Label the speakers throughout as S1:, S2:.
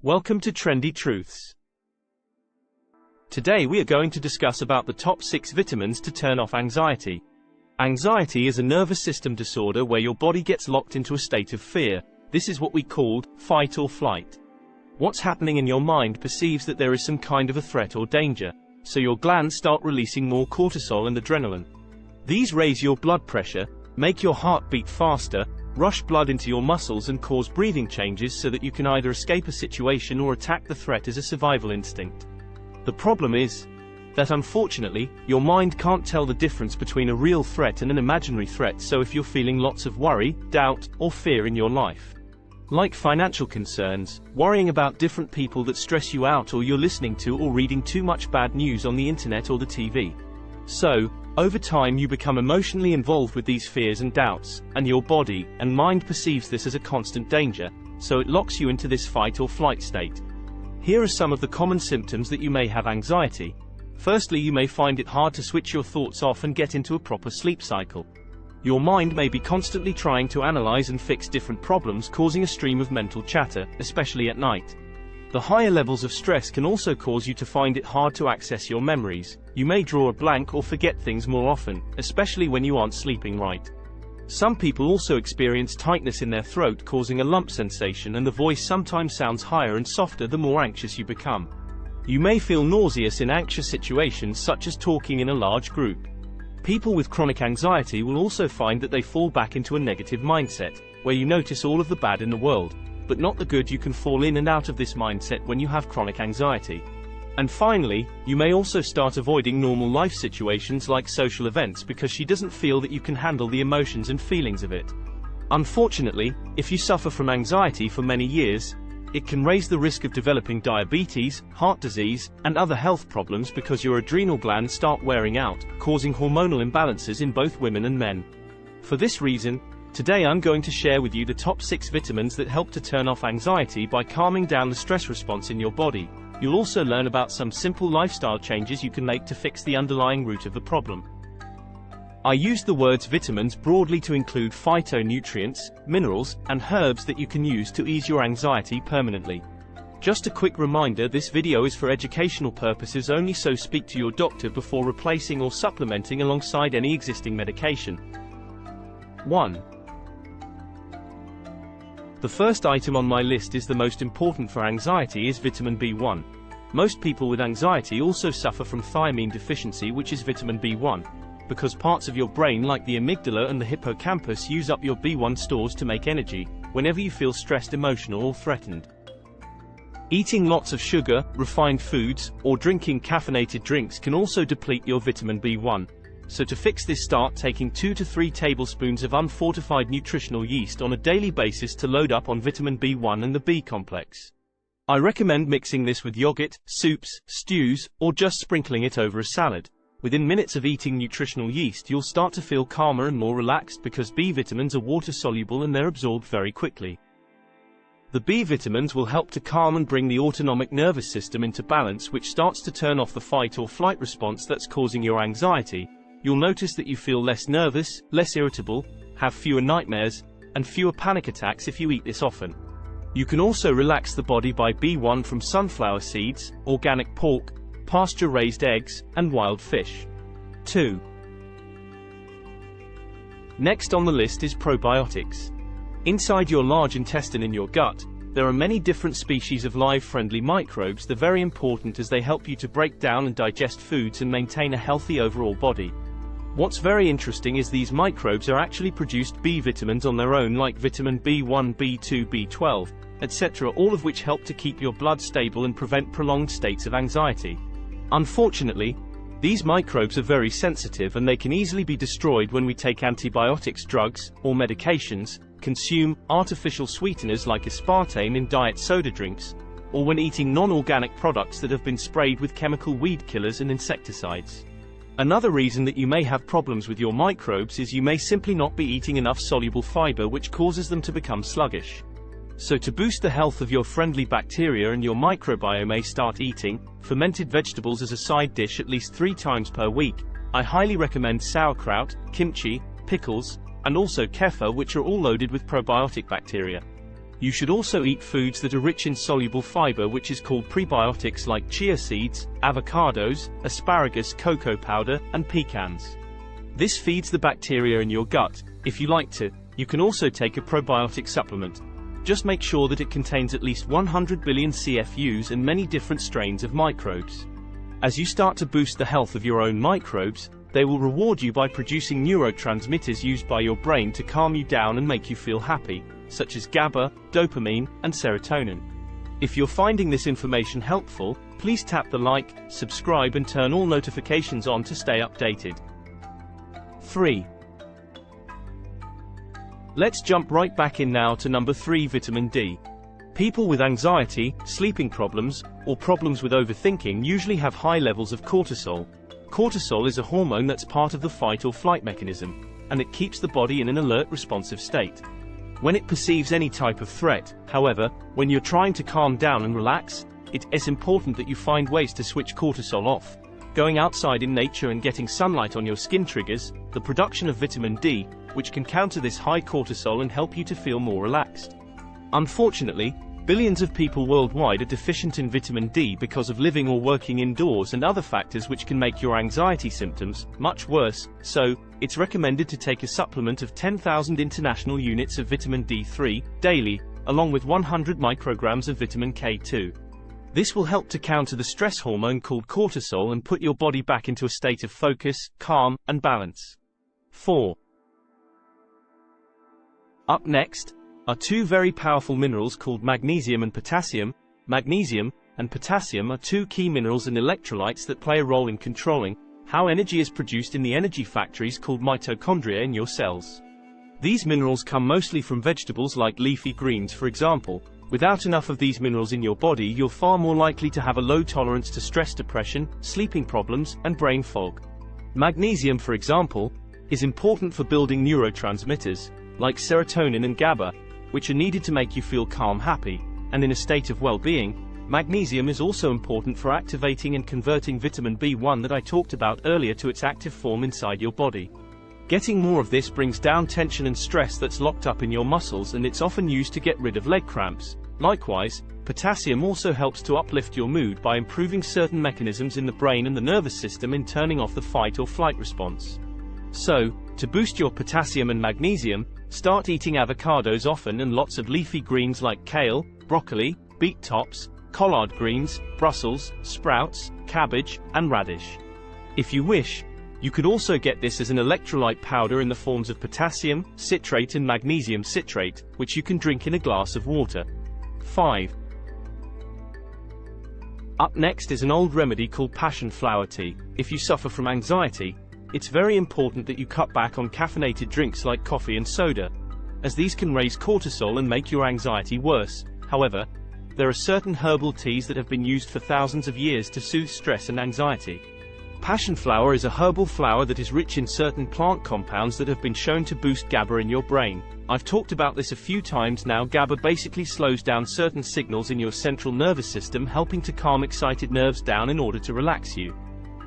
S1: Welcome to Trendy Truths. Today we are going to discuss about the top 6 vitamins to turn off anxiety. Anxiety is a nervous system disorder where your body gets locked into a state of fear. This is what we call fight or flight. What's happening in your mind perceives that there is some kind of a threat or danger, so your glands start releasing more cortisol and adrenaline. These raise your blood pressure, make your heart beat faster, rush blood into your muscles and cause breathing changes so that you can either escape a situation or attack the threat as a survival instinct. The problem is that unfortunately, your mind can't tell the difference between a real threat and an imaginary threat, so if you're feeling lots of worry, doubt, or fear in your life, like financial concerns, worrying about different people that stress you out, or you're listening to or reading too much bad news on the internet or the TV. So, over time you become emotionally involved with these fears and doubts, and your body and mind perceives this as a constant danger, so it locks you into this fight or flight state. Here are some of the common symptoms that you may have anxiety. Firstly, you may find it hard to switch your thoughts off and get into a proper sleep cycle. Your mind may be constantly trying to analyze and fix different problems, causing a stream of mental chatter, especially at night. The higher levels of stress can also cause you to find it hard to access your memories. You may draw a blank or forget things more often, especially when you aren't sleeping right. Some people also experience tightness in their throat, causing a lump sensation, and the voice sometimes sounds higher and softer the more anxious you become. You may feel nauseous in anxious situations such as talking in a large group. People with chronic anxiety will also find that they fall back into a negative mindset, where you notice all of the bad in the world, but not the good. You can fall in and out of this mindset when you have chronic anxiety. And finally, you may also start avoiding normal life situations like social events because she doesn't feel that you can handle the emotions and feelings of it. Unfortunately, if you suffer from anxiety for many years, it can raise the risk of developing diabetes, heart disease, and other health problems because your adrenal glands start wearing out, causing hormonal imbalances in both women and men. For this reason, today I'm going to share with you the top 6 vitamins that help to turn off anxiety by calming down the stress response in your body. You'll also learn about some simple lifestyle changes you can make to fix the underlying root of the problem. I use the words vitamins broadly to include phytonutrients, minerals, and herbs that you can use to ease your anxiety permanently. Just a quick reminder, this video is for educational purposes only, so speak to your doctor before replacing or supplementing alongside any existing medication. 1. The first item on my list is the most important for anxiety is vitamin B1. Most people with anxiety also suffer from thiamine deficiency, which is vitamin B1, because parts of your brain like the amygdala and the hippocampus use up your B1 stores to make energy whenever you feel stressed, emotional, or threatened. Eating lots of sugar, refined foods, or drinking caffeinated drinks can also deplete your vitamin B1. So to fix this, start taking 2 to 3 tablespoons of unfortified nutritional yeast on a daily basis to load up on vitamin B1 and the B complex. I recommend mixing this with yogurt, soups, stews, or just sprinkling it over a salad. Within minutes of eating nutritional yeast, you'll start to feel calmer and more relaxed because B vitamins are water soluble and they're absorbed very quickly. The B vitamins will help to calm and bring the autonomic nervous system into balance, which starts to turn off the fight or flight response that's causing your anxiety. You'll notice that you feel less nervous, less irritable, have fewer nightmares, and fewer panic attacks if you eat this often. You can also relax the body by B1 from sunflower seeds, organic pork, pasture-raised eggs, and wild fish. 2. Next on the list is probiotics. Inside your large intestine in your gut, there are many different species of live friendly microbes. They're very important as they help you to break down and digest foods and maintain a healthy overall body. What's very interesting is these microbes are actually produced B vitamins on their own, like vitamin B1, B2, B12, etc., all of which help to keep your blood stable and prevent prolonged states of anxiety. Unfortunately, these microbes are very sensitive and they can easily be destroyed when we take antibiotics, drugs, or medications, consume artificial sweeteners like aspartame in diet soda drinks, or when eating non-organic products that have been sprayed with chemical weed killers and insecticides. Another reason that you may have problems with your microbes is you may simply not be eating enough soluble fiber, which causes them to become sluggish. So to boost the health of your friendly bacteria and your microbiome, may start eating fermented vegetables as a side dish at least 3 times per week. I highly recommend sauerkraut, kimchi, pickles, and also kefir, which are all loaded with probiotic bacteria. You should also eat foods that are rich in soluble fiber, which is called prebiotics, like chia seeds, avocados, asparagus, cocoa powder, and pecans. This feeds the bacteria in your gut. If you like to, you can also take a probiotic supplement. Just make sure that it contains at least 100 billion CFUs and many different strains of microbes. As you start to boost the health of your own microbes, they will reward you by producing neurotransmitters used by your brain to calm you down and make you feel happy, such as GABA, dopamine, and serotonin. If you're finding this information helpful, please tap the like, subscribe, and turn all notifications on to stay updated. 3. Let's jump right back in now to number 3, vitamin D. People with anxiety, sleeping problems, or problems with overthinking usually have high levels of cortisol. Cortisol is a hormone that's part of the fight or flight mechanism, and it keeps the body in an alert, responsive state. When it perceives any type of threat, however, when you're trying to calm down and relax, it is important that you find ways to switch cortisol off. Going outside in nature and getting sunlight on your skin triggers the production of vitamin D, which can counter this high cortisol and help you to feel more relaxed. Unfortunately, billions of people worldwide are deficient in vitamin D because of living or working indoors and other factors which can make your anxiety symptoms much worse, so it's recommended to take a supplement of 10,000 international units of vitamin D3 daily, along with 100 micrograms of vitamin K2. This will help to counter the stress hormone called cortisol and put your body back into a state of focus, calm, and balance. 4. Up next are two very powerful minerals called magnesium and potassium. Magnesium and potassium are two key minerals and electrolytes that play a role in controlling how energy is produced in the energy factories called mitochondria in your cells. These minerals come mostly from vegetables like leafy greens, for example. Without enough of these minerals in your body, you're far more likely to have a low tolerance to stress, depression, sleeping problems, and brain fog. Magnesium, for example, is important for building neurotransmitters like serotonin and GABA, which are needed to make you feel calm, happy, and in a state of well-being. Magnesium is also important for activating and converting vitamin B1 that I talked about earlier to its active form inside your body. Getting more of this brings down tension and stress that's locked up in your muscles, and it's often used to get rid of leg cramps. Likewise, potassium also helps to uplift your mood by improving certain mechanisms in the brain and the nervous system in turning off the fight or flight response. So, to boost your potassium and magnesium, start eating avocados often and lots of leafy greens like kale, broccoli, beet tops, collard greens, Brussels sprouts, cabbage, and radish. If you wish, you could also get this as an electrolyte powder in the forms of potassium citrate and magnesium citrate, which you can drink in a glass of water. 5. Up next is an old remedy called Passionflower Tea. If you suffer from anxiety, it's very important that you cut back on caffeinated drinks like coffee and soda, as these can raise cortisol and make your anxiety worse. However, there are certain herbal teas that have been used for thousands of years to soothe stress and anxiety. Passionflower is a herbal flower that is rich in certain plant compounds that have been shown to boost GABA in your brain. I've talked about this a few times now. GABA basically slows down certain signals in your central nervous system, helping to calm excited nerves down in order to relax you.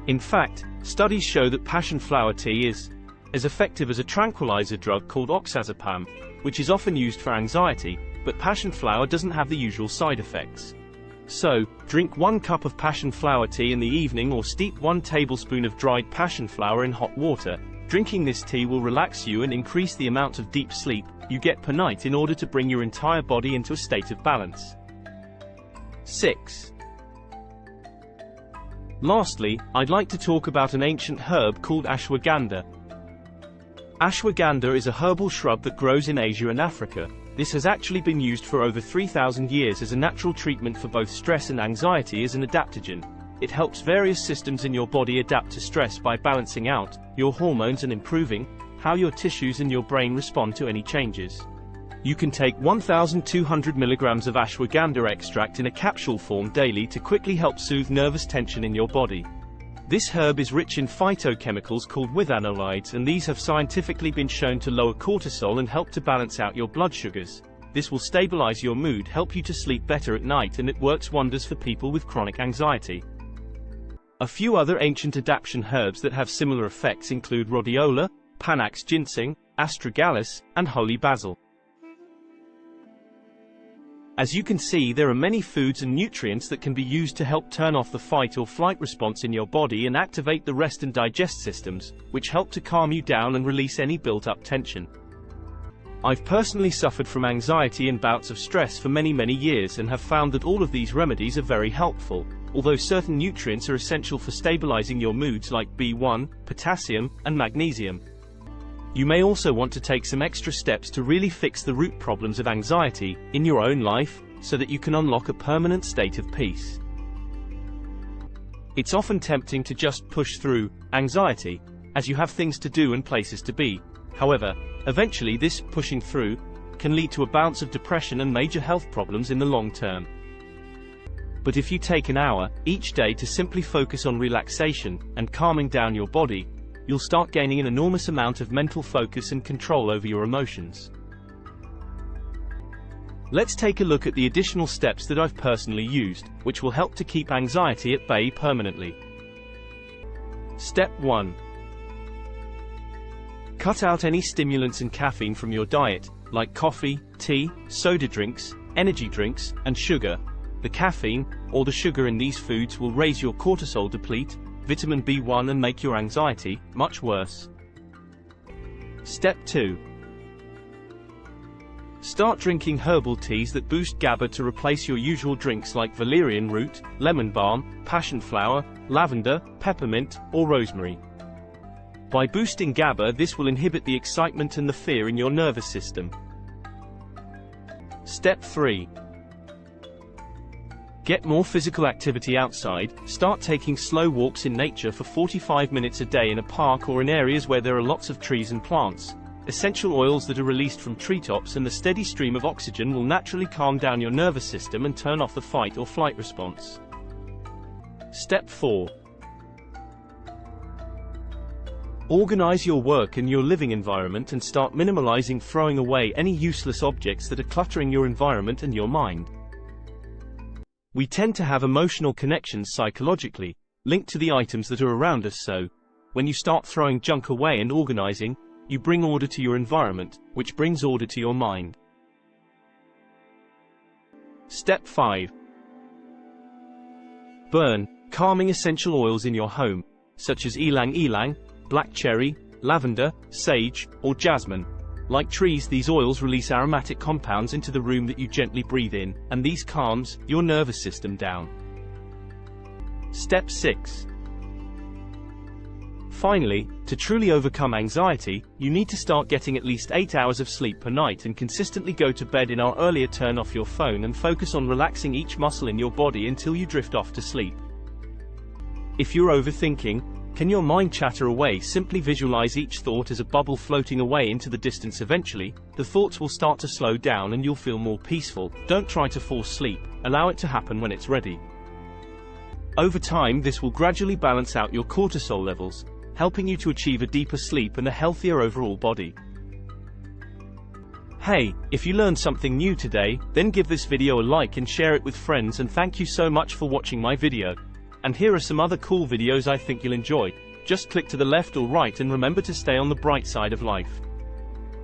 S1: In fact, studies show that passionflower tea is as effective as a tranquilizer drug called oxazepam, which is often used for anxiety, but passionflower doesn't have the usual side effects. So, drink 1 cup of passionflower tea in the evening, or steep 1 tablespoon of dried passionflower in hot water. Drinking this tea will relax you and increase the amount of deep sleep you get per night in order to bring your entire body into a state of balance. 6. Lastly, I'd like to talk about an ancient herb called ashwagandha. Ashwagandha is a herbal shrub that grows in Asia and Africa. This has actually been used for over 3,000 years as a natural treatment for both stress and anxiety as an adaptogen. It helps various systems in your body adapt to stress by balancing out your hormones and improving how your tissues and your brain respond to any changes. You can take 1,200 milligrams of ashwagandha extract in a capsule form daily to quickly help soothe nervous tension in your body. This herb is rich in phytochemicals called withanolides, and these have scientifically been shown to lower cortisol and help to balance out your blood sugars. This will stabilize your mood, help you to sleep better at night, and it works wonders for people with chronic anxiety. A few other ancient adaptation herbs that have similar effects include rhodiola, Panax ginseng, astragalus, and holy basil. As you can see, there are many foods and nutrients that can be used to help turn off the fight or flight response in your body and activate the rest and digest systems, which help to calm you down and release any built-up tension. I've personally suffered from anxiety and bouts of stress for many years and have found that all of these remedies are very helpful, although certain nutrients are essential for stabilizing your moods like B1, potassium, and magnesium. You may also want to take some extra steps to really fix the root problems of anxiety in your own life, so that you can unlock a permanent state of peace. It's often tempting to just push through anxiety, as you have things to do and places to be. However, eventually this pushing through can lead to a bounce of depression and major health problems in the long term. But if you take an hour each day to simply focus on relaxation and calming down your body, you'll start gaining an enormous amount of mental focus and control over your emotions. Let's take a look at the additional steps that I've personally used, which will help to keep anxiety at bay permanently. Step 1. Cut out any stimulants and caffeine from your diet, like coffee, tea, soda drinks, energy drinks, and sugar. The caffeine, or the sugar in these foods will raise your cortisol, deplete vitamin B1 and make your anxiety much worse. Step 2. Start drinking herbal teas that boost GABA to replace your usual drinks like valerian root, lemon balm, passionflower, lavender, peppermint, or rosemary. By boosting GABA, this will inhibit the excitement and the fear in your nervous system. Step 3. Get more physical activity outside. Start taking slow walks in nature for 45 minutes a day in a park or in areas where there are lots of trees and plants. Essential oils that are released from treetops and the steady stream of oxygen will naturally calm down your nervous system and turn off the fight or flight response. Step 4. Organize your work and your living environment and start minimalizing throwing away any useless objects that are cluttering your environment and your mind. We tend to have emotional connections psychologically, linked to the items that are around us, so when you start throwing junk away and organizing, you bring order to your environment, which brings order to your mind. Step 5. Burn calming essential oils in your home, such as ylang-ylang, black cherry, lavender, sage, or jasmine. Like trees, these oils release aromatic compounds into the room that you gently breathe in, and these calms your nervous system down. Step 6. Finally, to truly overcome anxiety, you need to start getting at least 8 hours of sleep per night and consistently go to bed an hour earlier. Turn off your phone and focus on relaxing each muscle in your body until you drift off to sleep. If you're overthinking, can your mind chatter away? Simply visualize each thought as a bubble floating away into the distance. Eventually, the thoughts will start to slow down and you'll feel more peaceful. Don't try to force sleep, allow it to happen when it's ready. Over time, this will gradually balance out your cortisol levels, helping you to achieve a deeper sleep and a healthier overall body. Hey, if you learned something new today, then give this video a like and share it with friends, and thank you so much for watching my video. And here are some other cool videos I think you'll enjoy. Just click to the left or right and remember to stay on the bright side of life.